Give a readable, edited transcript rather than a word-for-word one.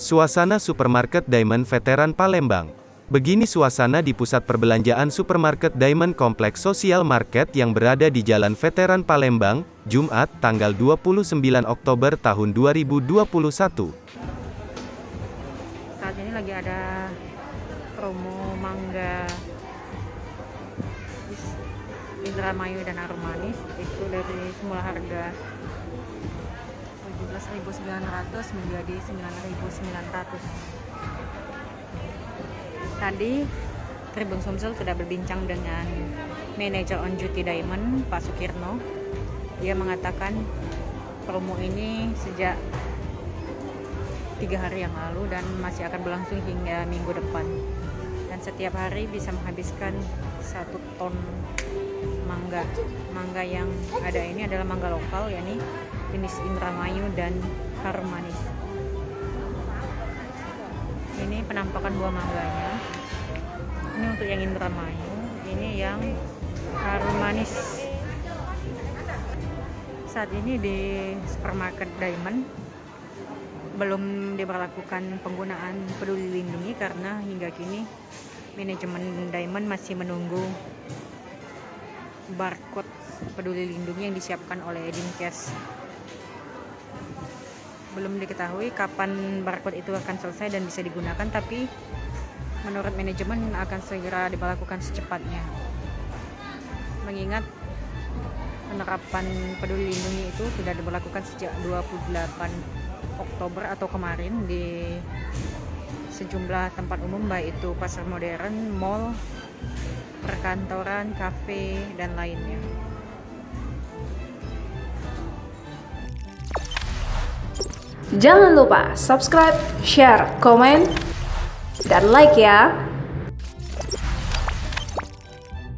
Suasana supermarket Diamond Veteran Palembang. Begini suasana di pusat perbelanjaan supermarket Diamond Kompleks Sosial Market yang berada di Jalan Veteran Palembang, Jumat, tanggal 29 Oktober tahun 2021. Saat ini lagi ada promo mangga Indramayu dan Harum Manis, itu dari semula harga 17.900 menjadi 9.900. Tadi Tribun Sumsel sudah berbincang dengan manajer on duty Diamond, Pak Sukirno. Dia mengatakan promo ini sejak 3 hari yang lalu dan masih akan berlangsung hingga minggu depan. Dan setiap hari bisa menghabiskan 1 ton mangga. Mangga yang ada ini adalah mangga lokal, yakni jenis Indramayu dan Harum Manis. Ini penampakan buah mangganya. Ini untuk yang Indramayu, ini yang Harum Manis. Saat ini di supermarket Diamond belum diberlakukan penggunaan peduli lindungi karena hingga kini manajemen Diamond masih menunggu barcode peduli lindungi yang disiapkan oleh Dinkes. Belum diketahui kapan barcode itu akan selesai dan bisa digunakan, tapi menurut manajemen akan segera diberlakukan secepatnya. Mengingat penerapan peduli lindungi itu sudah diberlakukan sejak 28 Oktober atau kemarin di sejumlah tempat umum, baik itu pasar modern, mall, perkantoran, kafe, dan lainnya. Jangan lupa subscribe, share, komen, dan like ya.